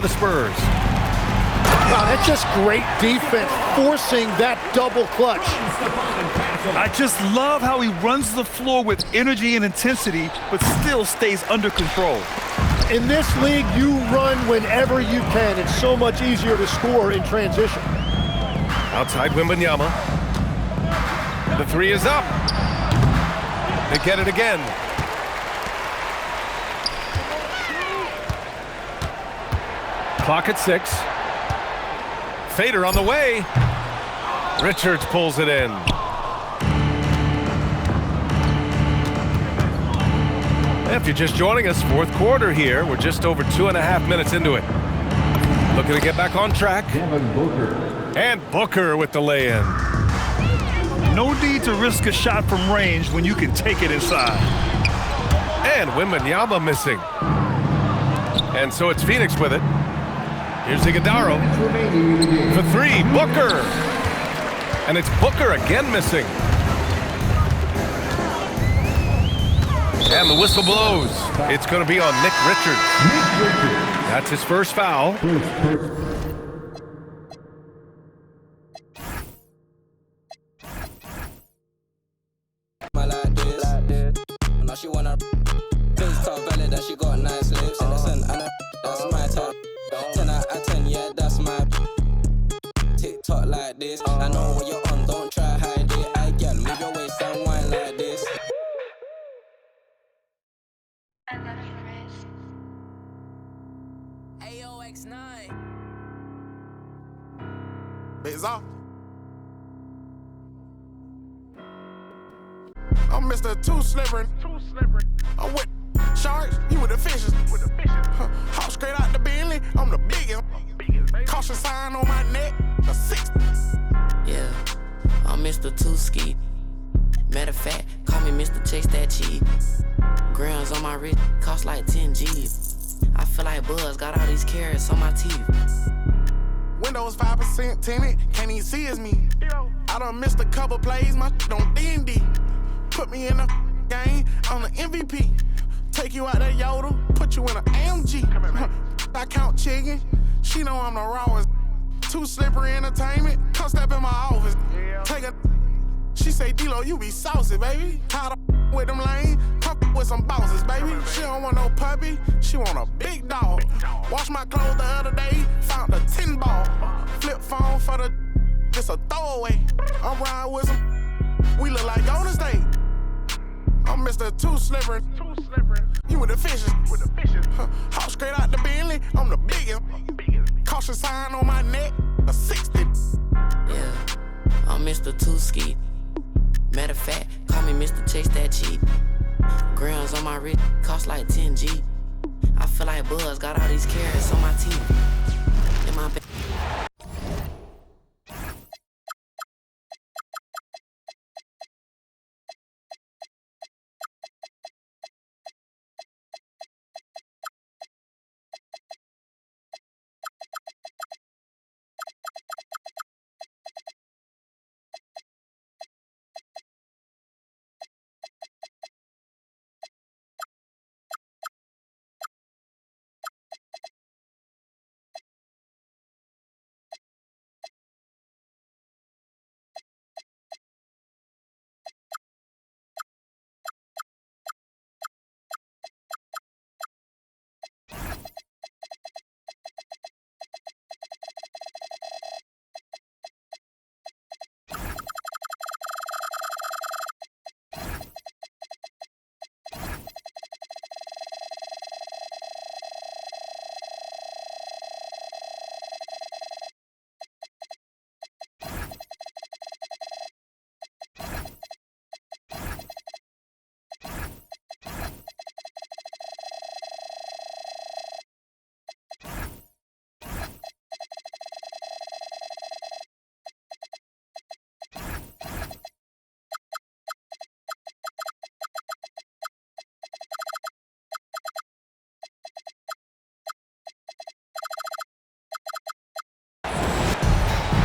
The Spurs. Wow, that's just great defense, forcing that double clutch. I just love how he runs the floor with energy and intensity, but still stays under control. In this league, you run whenever you can. It's so much easier to score in transition. Outside Wembanyama. The three is up. They get it again. Clock at 6. Fader on the way. Richards pulls it in. If you're just joining us, fourth quarter here. We're just over 2.5 minutes into it. Looking to get back on track. And Booker with the lay-in. No need to risk a shot from range when you can take it inside. And Wembanyama missing. And so it's Phoenix with it. Here's Iguodala for three. Booker. And it's Booker again missing. And the whistle blows. It's going to be on Nick Richards. That's his first foul. She wanna face top belly that she got nice lips. Innocent, I know that's my top. 10 out of 10, yeah, that's my TikTok like this. I know what you're on, don't try hide it. I get move your waist and wine like this. I love you, Chris. AOX9. Bigs off. I'm Mr. Too Slippery. I'm with sharks, you with the fishes. Hop straight out the Bentley, I'm the biggest. Caution sign on my neck, a 60. Yeah, I'm Mr. Too Ski. Matter of fact, call me Mr. Chase That Cheese. Grams on my wrist, cost like 10 G's. I feel like Buzz got all these carrots on my teeth. Windows 5% tinted, can't even see it's me. I done missed a couple plays, my on D&D. Put me in the game, I'm the MVP. Take you out that Yoda, put you in an AMG. I count chicken, she know I'm the rawest. Too Slippery Entertainment, come step in my office. Take a, she say, D-Lo, you be saucy, baby. Tired of with them lanes, come with some bosses, baby. She don't want no puppy, she want a big dog. Wash my clothes the other day, found a 10 ball. Flip phone for the, it's a throwaway. I'm riding with some, we look like Golden State. I'm Mr. Too Slippery. You with the fishes. Hop straight out the Bentley, I'm the biggest. Caution sign on my neck, a 60. Yeah, I'm Mr. Too Ski. Matter of fact, call me Mr. Chase That Cheese. Grams on my wrist, cost like 10 G. I feel like Buzz got all these carrots on my teeth. In my bed.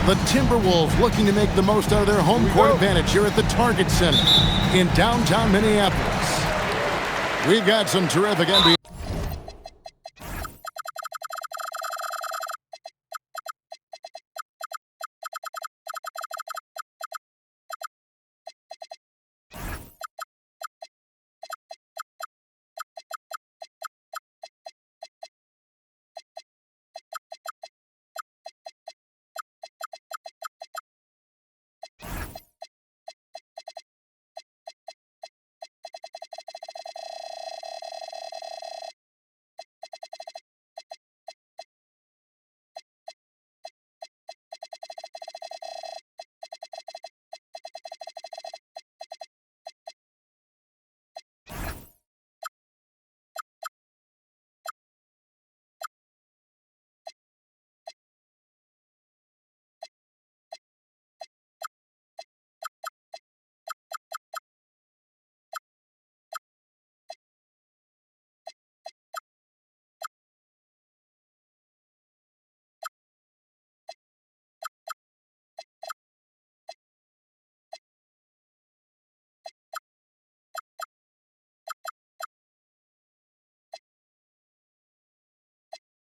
The Timberwolves looking to make the most out of their home court advantage here at the Target Center in downtown Minneapolis. We've got some terrific NBA.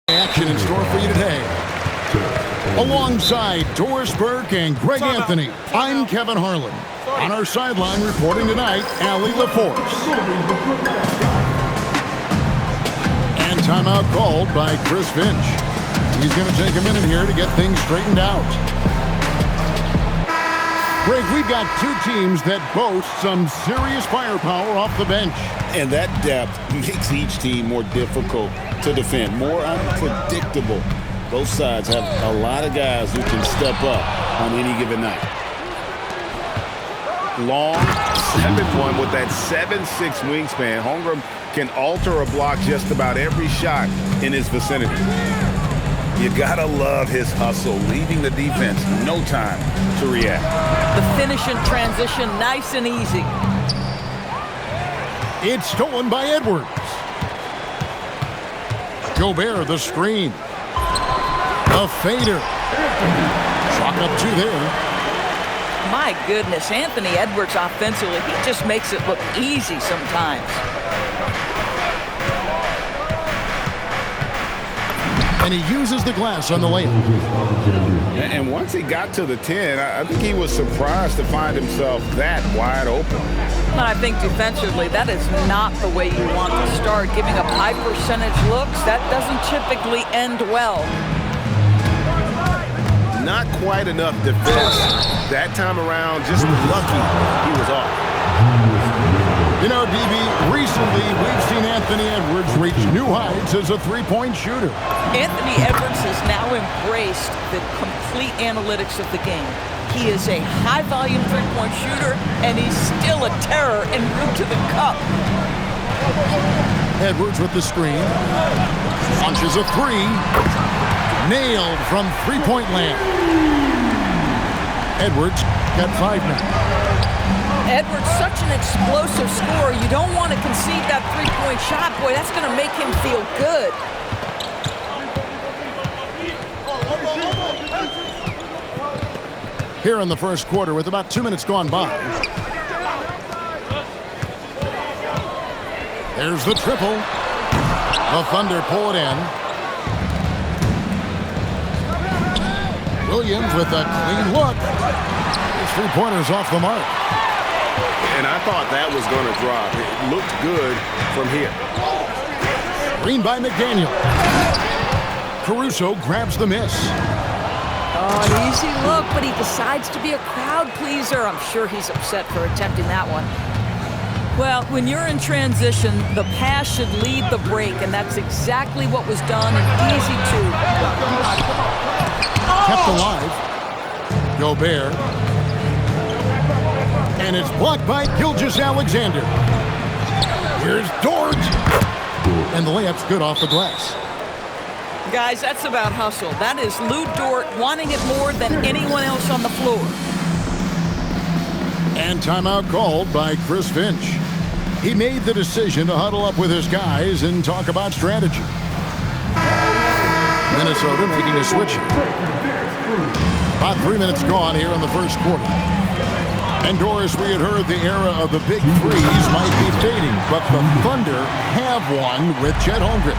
Action in store for you today. Alongside Doris Burke and Greg Anthony, I'm Kevin Harlan. On our sideline reporting tonight, Allie LaForce. And timeout called by Chris Finch. He's going to take a minute here to get things straightened out. Greg, we've got two teams that boast some serious firepower off the bench. And that depth makes each team more difficult to defend, more unpredictable. Both sides have a lot of guys who can step up on any given night. Long 7'1" with that 7'6" wingspan. Holmgren can alter a block just about every shot in his vicinity. You gotta love his hustle, leaving the defense no time to react. The finish in transition, nice and easy. It's stolen by Edwards. Gobert, the screen. A fader. Chalk up two there. My goodness, Anthony Edwards offensively, he just makes it look easy sometimes. And he uses the glass on the layup. And once he got to the 10, I think he was surprised to find himself that wide open. But I think defensively, that is not the way you want to start. Giving up high percentage looks, that doesn't typically end well. Not quite enough defense that time around. Just lucky he was off. You know, DB, recently we've seen Anthony Edwards reach new heights as a three-point shooter. Anthony Edwards has now embraced the complete analytics of the game. He is a high-volume three-point shooter, and he's still a terror en route to the cup. Edwards with the screen. Launches a three. Nailed from three-point land. Edwards got 5 now. Edwards, such an explosive scorer. You don't want to concede that three-point shot. Boy, that's going to make him feel good. Here in the first quarter with about 2 minutes gone by. There's the triple. The Thunder pull it in. Williams with a clean look. His three-pointer's off the mark. And I thought that was going to drop. It looked good from here. Green by McDaniel. Caruso grabs the miss. Oh, an easy look, but he decides to be a crowd pleaser. I'm sure he's upset for attempting that one. Well, when you're in transition, the pass should lead the break, and that's exactly what was done, and easy to. Kept alive. Gobert. And it's blocked by Gilgeous-Alexander. Here's Dort. And the layup's good off the glass. Guys, that's about hustle. That is Lou Dort wanting it more than anyone else on the floor. And timeout called by Chris Finch. He made the decision to huddle up with his guys and talk about strategy. Minnesota making a switch. About 3 minutes gone here in the first quarter. And Doris, we had heard the era of the big threes might be fading, but the Thunder have one with Chet Holmgren,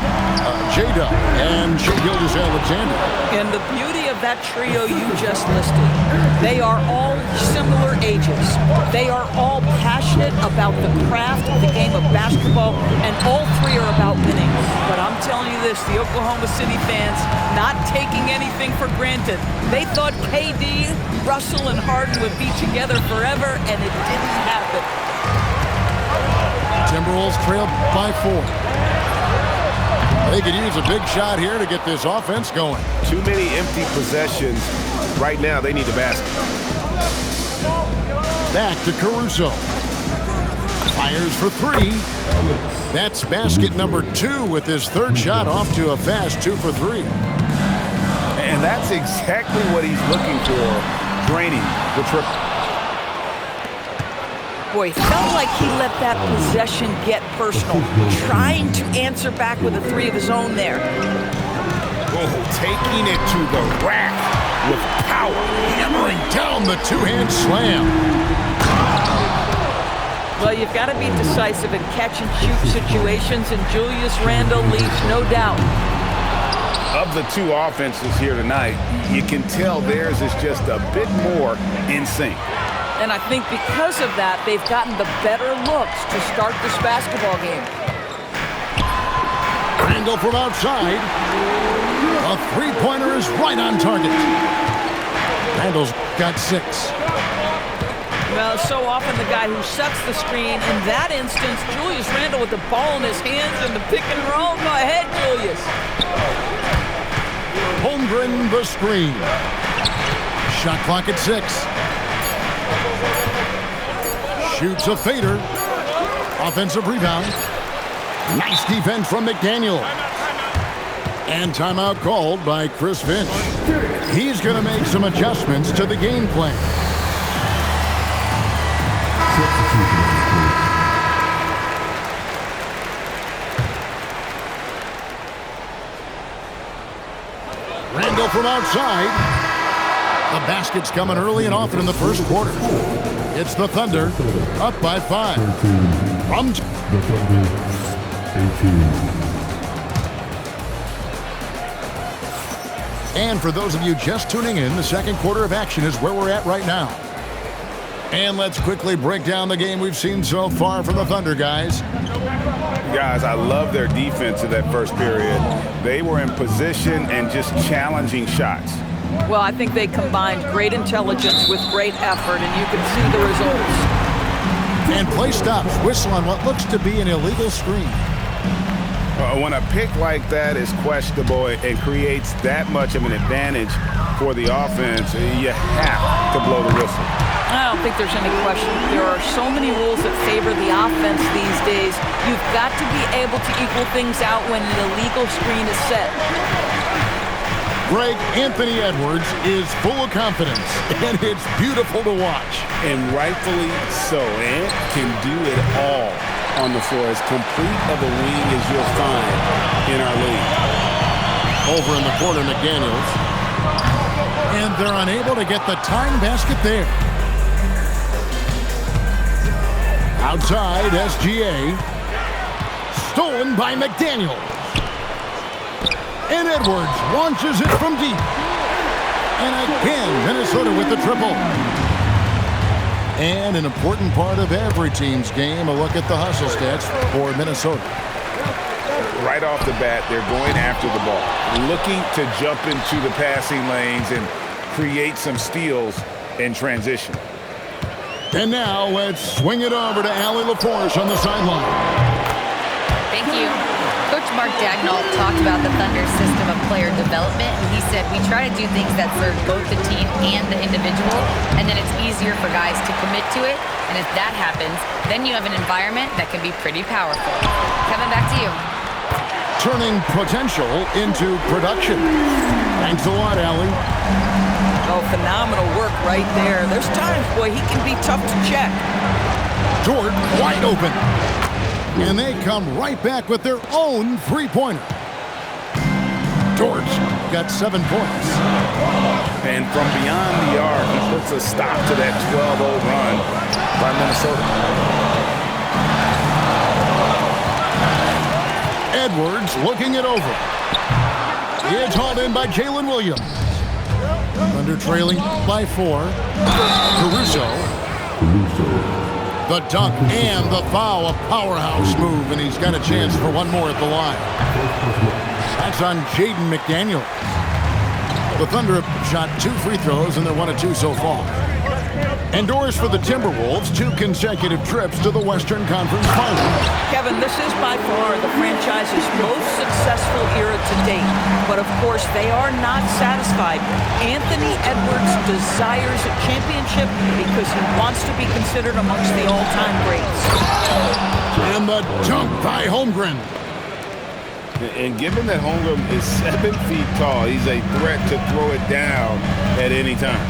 J-Dub, and Shai Gilgeous-Alexander. And the beauty of that trio you just listed, they are all similar ages. They are all passionate about the craft of the game of basketball, and all three are about winning. But I'm telling you this, the Oklahoma City fans not taking anything for granted. They thought KD, Russell, and Harden would be together forever, and it didn't happen. Timberwolves trailed by 4. They could use a big shot here to get this offense going. Too many empty possessions. Right now, they need the basket. Back to Caruso. Fires for 3. That's basket number 2 with his third shot off to a fast 2 for 3. And that's exactly what he's looking for, draining the triple. Boy, felt like he let that possession get personal, trying to answer back with a 3 of his own there. Oh, taking it to the rack with power. Hammering down the two-hand slam. Well, you've got to be decisive in catch-and-shoot situations, and Julius Randle leaves no doubt. of the two offenses here tonight, you can tell theirs is just a bit more in sync. And I think because of that, they've gotten the better looks to start this basketball game. Randall from outside. A three-pointer is right on target. Randall's got 6. Well, so often the guy who sets the screen, in that instance, Julius Randle with the ball in his hands and the pick and roll. Go ahead, Julius. Holmgren the screen. Shot clock at 6. Shoots a fader. Offensive rebound. Nice defense from McDaniel. And timeout called by Chris Finch. He's going to make some adjustments to the game plan. Randall from outside. The basket's coming early and often in the first quarter. It's the Thunder up by 5. From the Thunder, 18. And for those of you just tuning in, the second quarter of action is where we're at right now. And let's quickly break down the game we've seen so far from the Thunder, guys. Guys, I love their defense in that first period. They were in position and just challenging shots. Well, I think they combined great intelligence with great effort, and you can see the results. And play stops. Whistle on what looks to be an illegal screen. When a pick like that is questionable and creates that much of an advantage for the offense, you have to blow the whistle. I don't think there's any question. There are so many rules that favor the offense these days. You've got to be able to equal things out when an illegal screen is set. Greg, Anthony Edwards is full of confidence, and it's beautiful to watch. And rightfully so. Ant can do it all on the floor, as complete of a wing as you'll find in our league. Over in the corner, McDaniels. And they're unable to get the tying basket there. Outside, SGA. Stolen by McDaniels. And Edwards launches it from deep. And again, Minnesota with the triple. And an important part of every team's game, a look at the hustle stats for Minnesota. Right off the bat, they're going after the ball, looking to jump into the passing lanes and create some steals in transition. And now let's swing it over to Allie LaForce on the sideline. Thank you. Coach Mark Daigneault talked about the Thunder's system of player development, and he said, we try to do things that serve both the team and the individual, and then it's easier for guys to commit to it, and if that happens, then you have an environment that can be pretty powerful. Kevin, back to you. Turning potential into production. Thanks a lot, Allie. Oh, phenomenal work right there. There's times, boy, he can be tough to check. Dort wide open. And they come right back with their own three-pointer. Dort got 7 points. And from beyond the arc, he puts a stop to that 12-0 run by Minnesota. Edwards looking it over. It's hauled in by Jalen Williams. Under trailing by 4. Caruso. The dunk and the foul, a powerhouse move, and he's got a chance for one more at the line. That's on Jaden McDaniel. The Thunder have shot 2 free throws, and they're 1 of 2 so far. And doors for the Timberwolves, 2 consecutive trips to the Western Conference Finals. Kevin, this is by far the franchise's most successful era to date. But of course, they are not satisfied. Anthony Edwards desires a championship because he wants to be considered amongst the all-time greats. And the dunk by Holmgren. And given that Holmgren is 7 feet tall, he's a threat to throw it down at any time.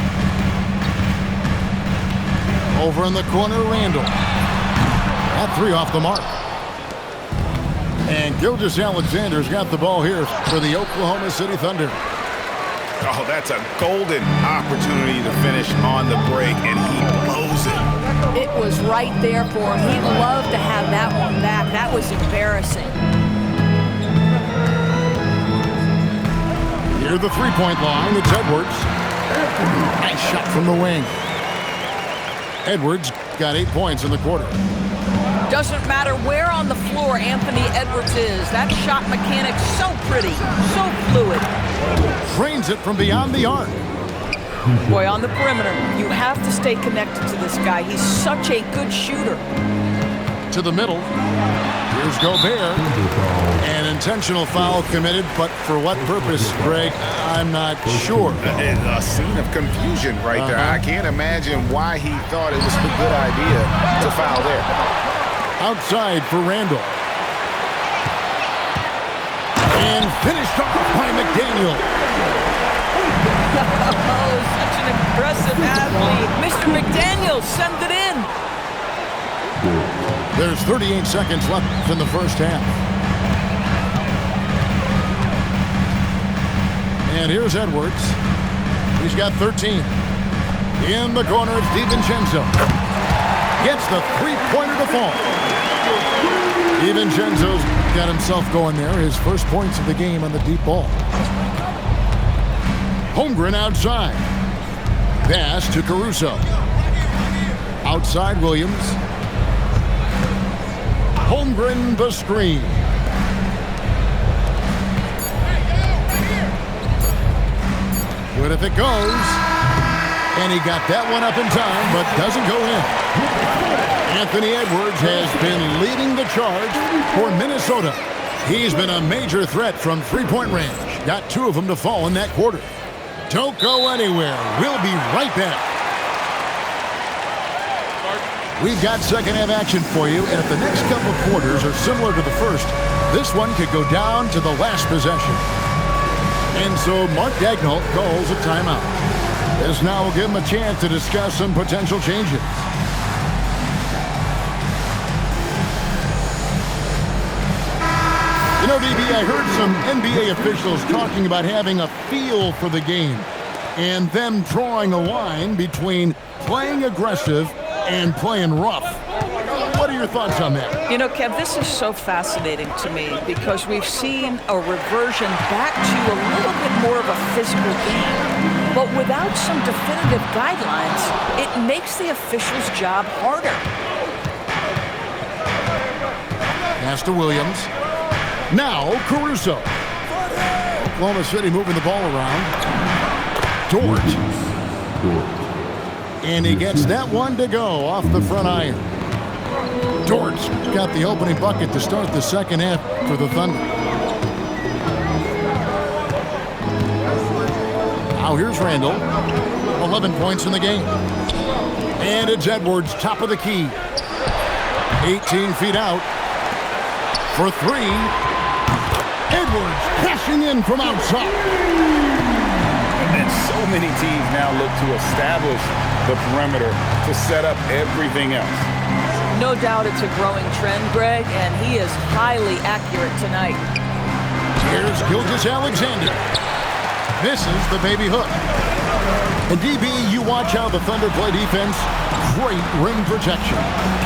Over in the corner, Randall. That 3 off the mark. And Gilgeous-Alexander's got the ball here for the Oklahoma City Thunder. Oh, that's a golden opportunity to finish on the break, and he blows it. It was right there for him. He'd love to have that one back. That was embarrassing. Near the three-point line, it's Edwards. Nice shot from the wing. Edwards got 8 points in the quarter. Doesn't matter where on the floor Anthony Edwards is. That shot mechanic's so pretty, so fluid. Drains it from beyond the arc. Boy, on the perimeter, you have to stay connected to this guy. He's such a good shooter. To the middle. Here's Gobert. An intentional foul committed, but for what purpose, Greg? I'm not sure. A scene of confusion right there. I can't imagine why he thought it was a good idea to foul there. Outside for Randall. And finished off by McDaniel. Oh, such an impressive athlete. Mr. McDaniel, send it in. There's 38 seconds left in the first half. And here's Edwards. He's got 13. In the corner, it's DiVincenzo. Gets the three-pointer to fall. DiVincenzo's got himself going there. His first points of the game on the deep ball. Holmgren outside. Pass to Caruso. Outside Williams. Holmgren the screen. Good if it goes. And he got that one up in time, but doesn't go in. Anthony Edwards has been leading the charge for Minnesota. He's been a major threat from three-point range. Got 2 of them to fall in that quarter. Don't go anywhere. We'll be right back. We've got second half action for you, and if the next couple of quarters are similar to the first, this one could go down to the last possession. And so Mark Daigneault calls a timeout. This now will give him a chance to discuss some potential changes. You know, DB, I heard some NBA officials talking about having a feel for the game and them drawing a line between playing aggressive and playing rough. What are your thoughts on that? You know, Kev, this is so fascinating to me because we've seen a reversion back to a little bit more of a physical game. But without some definitive guidelines, it makes the officials' job harder. Pass to Williams. Now Caruso. Oklahoma City moving the ball around. Dort. And he gets that one to go off the front iron. Dort's got the opening bucket to start the second half for the Thunder. Now here's Randall. 11 points in the game. And it's Edwards, top of the key. 18 feet out. For 3. Edwards crashing in from outside. And so many teams now look to establish the perimeter to set up everything else. No doubt it's a growing trend, Greg, and he is highly accurate tonight. Here's Gilgeous-Alexander. Misses the baby hook. And DB, you watch how the Thunder play defense. Great rim protection.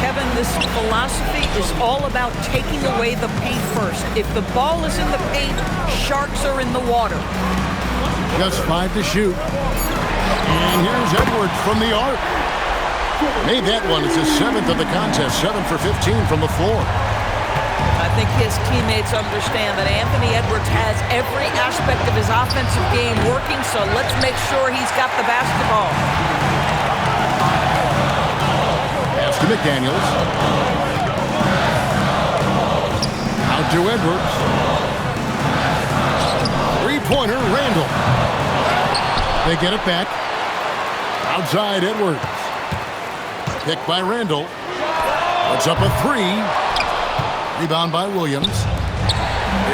Kevin, this philosophy is all about taking away the paint first. If the ball is in the paint, sharks are in the water. Just 5 to shoot. And here's Edwards from the arc. Made that one. It's his 7th of the contest. 7 for 15 from the floor. I think his teammates understand that Anthony Edwards has every aspect of his offensive game working, so let's make sure he's got the basketball. Pass to McDaniels. Out to Edwards. Three-pointer, Randall. They get it back. Outside Edwards. Picked by Randall. Puts up a 3. Rebound by Williams.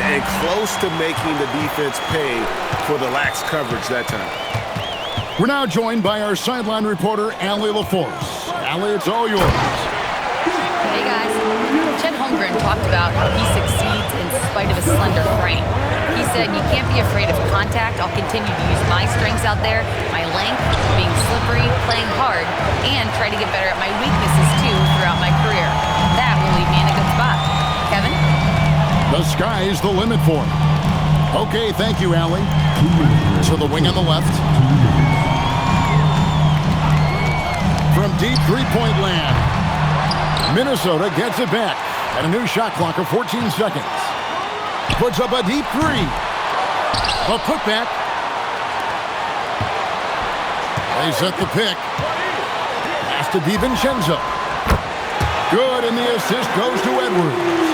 And close to making the defense pay for the lax coverage that time. We're now joined by our sideline reporter, Allie LaForce. Allie, it's all yours. Hey, guys. Chet Holmgren talked about how he succeeds in spite of his slender frame. He said, you can't be afraid of contact. I'll continue to use my strengths out there, my length, being slippery, playing hard, and try to get better at my weaknesses, too, throughout my career. That will leave me in a good spot. Kevin? The sky's the limit for him. Okay, thank you, Allie. To the wing on the left. From deep three-point land, Minnesota gets it back. And a new shot clock of 14 seconds. Puts up a deep three. A putback. They set the pick. Has to be Vincenzo. Good, and the assist goes to Edwards.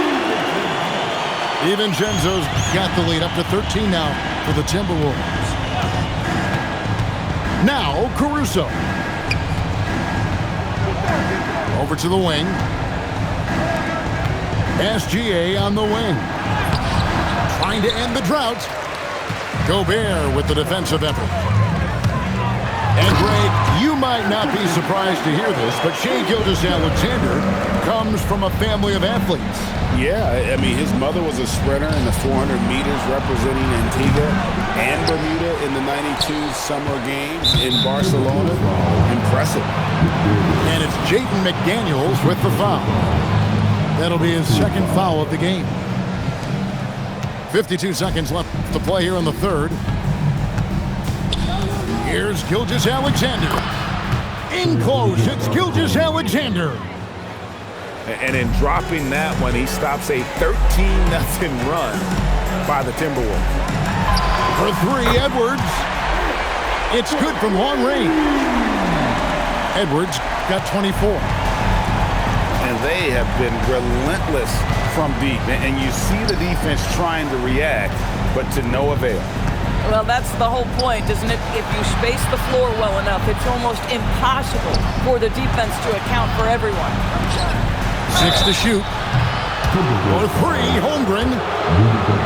DiVincenzo's got the lead up to 13 now for the Timberwolves. Now Caruso. Over to the wing. SGA on the wing. Trying to end the drought. Gobert with the defensive effort. And Greg, you might not be surprised to hear this, but Shai Gilgeous-Alexander comes from a family of athletes. Yeah, I mean, his mother was a sprinter in the 400 meters representing Antigua and Bermuda in the 92 Summer Games in Barcelona. Impressive. And it's Jaden McDaniels with the foul. That'll be his second foul of the game. 52 seconds left to play here in the third. Here's Gilgeous-Alexander. In close, it's Gilgeous-Alexander. And in dropping that one, he stops a 13-0 run by the Timberwolves. For three, Edwards. It's good from long range. Edwards got 24. And they have been relentless from deep. And you see the defense trying to react, but to no avail. Well, that's the whole point, isn't it? If you space the floor well enough, it's almost impossible for the defense to account for everyone. 6 to shoot. For three, Holmgren.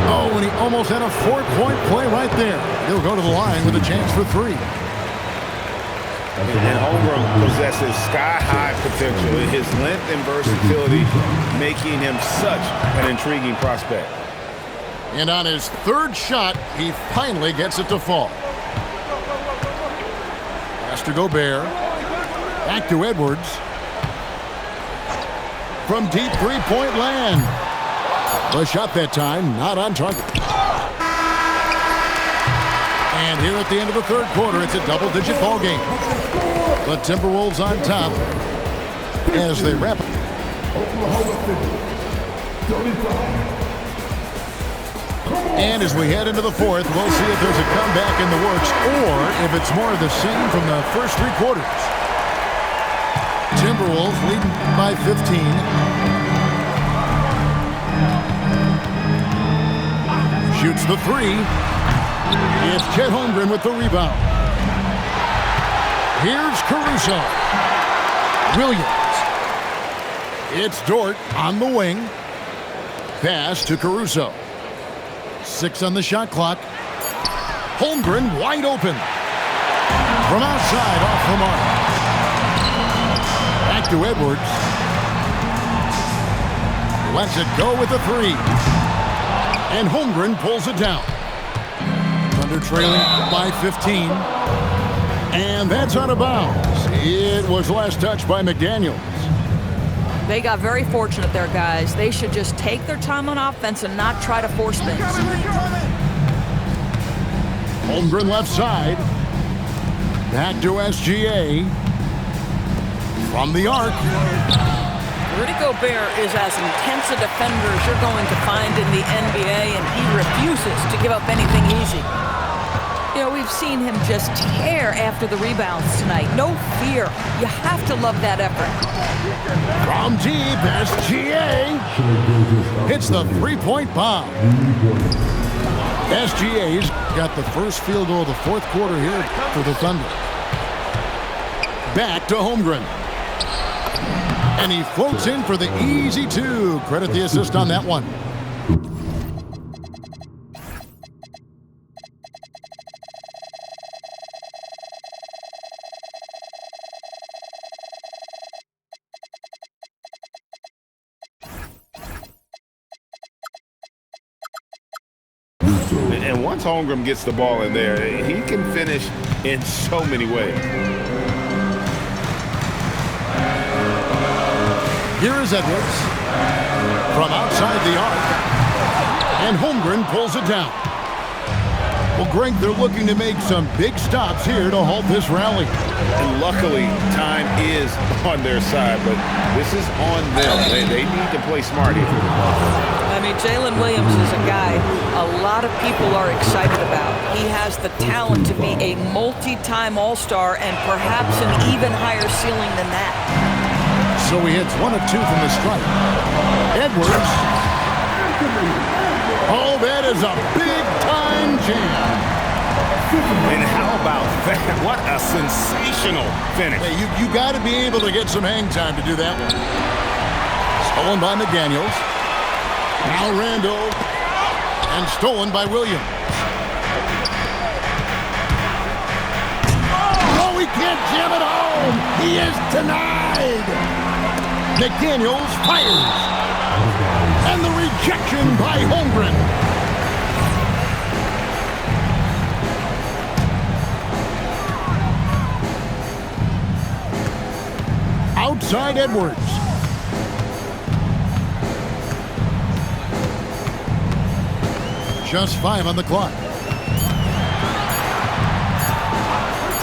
Oh, and he almost had a 4-point play right there. He'll go to the line with a chance for three. And Holmgren possesses sky-high potential. His length and versatility making him such an intriguing prospect. And on his third shot, he finally gets it to fall. Pass to Gobert. Back to Edwards. From deep three-point land. The shot that time, not on target. And here at the end of the third quarter, it's a double-digit ball game. The Timberwolves on top as they wrap it. And as we head into the fourth, we'll see if there's a comeback in the works or if it's more of the same from the first three quarters. Timberwolves leading by 15. Shoots the three. It's Chet Holmgren with the rebound. Here's Caruso. Williams. It's Dort on the wing. Pass to Caruso. 6 on the shot clock. Holmgren wide open. From outside, off the mark. Back to Edwards. Lets it go with the three. And Holmgren pulls it down. Thunder trailing by 15. And that's out of bounds. It was last touched by McDaniels. They got very fortunate there, guys. They should just take their time on offense and not try to force things. Holmgren left side. Back to SGA. From the arc. Rudy Gobert is as intense a defender as you're going to find in the NBA, and he refuses to give up anything easy. You know, we've seen him just tear after the rebounds tonight. No fear. You have to love that effort. From deep, SGA hits the three-point bomb. SGA's got the first field goal of the fourth quarter here for the Thunder. Back to Holmgren. And he floats in for the easy two. Credit the assist on that one. And once Holmgren gets the ball in there, he can finish in so many ways. Here is Edwards from outside the arc. And Holmgren pulls it down. Well, Greg, they're looking to make some big stops here to halt this rally. And luckily, time is on their side, but this is on them. They need to play smart here. I mean, Jalen Williams is a guy a lot of people are excited about. He has the talent to be a multi-time All-Star and perhaps an even higher ceiling than that. So he hits 1 of 2 from the strike. Edwards. Oh, that is a big-time jam. And how about that? What a sensational finish. Hey, you got to be able to get some hang time to do that one. Stolen by McDaniels. Now Randall. And stolen by Williams. Oh, he can't jam it home. He is denied. McDaniels fires. And the rejection by Holmgren. Outside Edwards. Just 5 on the clock.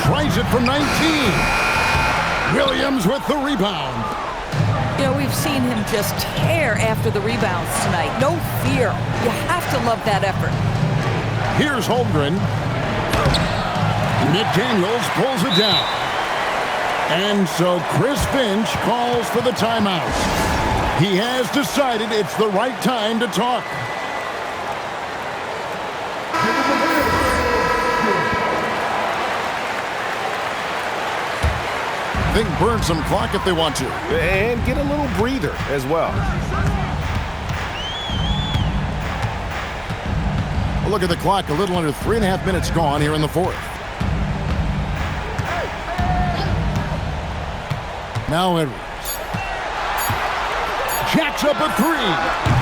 Tries it from 19. Williams with the rebound. You know, we've seen him just tear after the rebounds tonight. No fear. You have to love that effort. Here's Holmgren. McDaniels pulls it down. And so Chris Finch calls for the timeout. He has decided it's the right time to talk. They can burn some clock if they want to. And get a little breather as well. Well, look at the clock. A little under 3.5 minutes gone here in the fourth. Now Edwards. Jacks up a 3.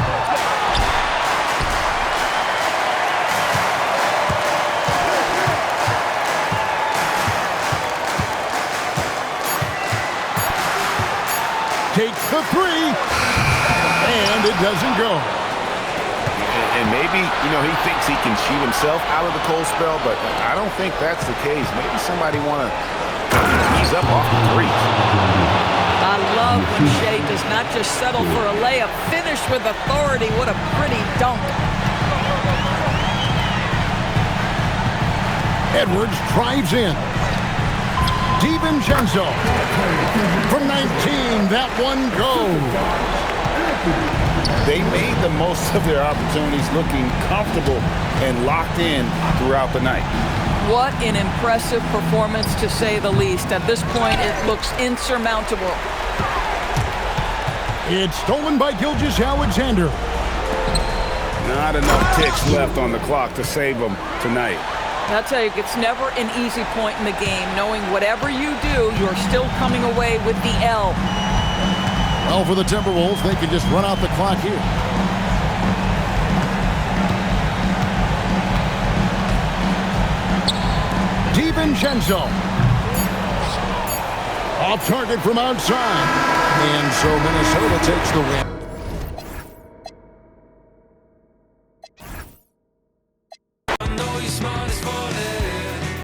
Takes the 3, and it doesn't go. And maybe, he thinks he can shoot himself out of the cold spell, but I don't think that's the case. Maybe somebody want to ease up off the threes. I love when Shea does not just settle for a layup, finish with authority. What a pretty dunk. Edwards drives in. DiVincenzo from 19, that one goes. They made the most of their opportunities, looking comfortable and locked in throughout the night. What an impressive performance, to say the least. At this point, it looks insurmountable. It's stolen by Gilgeous-Alexander. Not enough ticks left on the clock to save them tonight. I'll tell you, it's never an easy point in the game, knowing whatever you do, you're still coming away with the L. Well, for the Timberwolves, they can just run out the clock here. DiVincenzo. Off target from outside. And so Minnesota takes the win.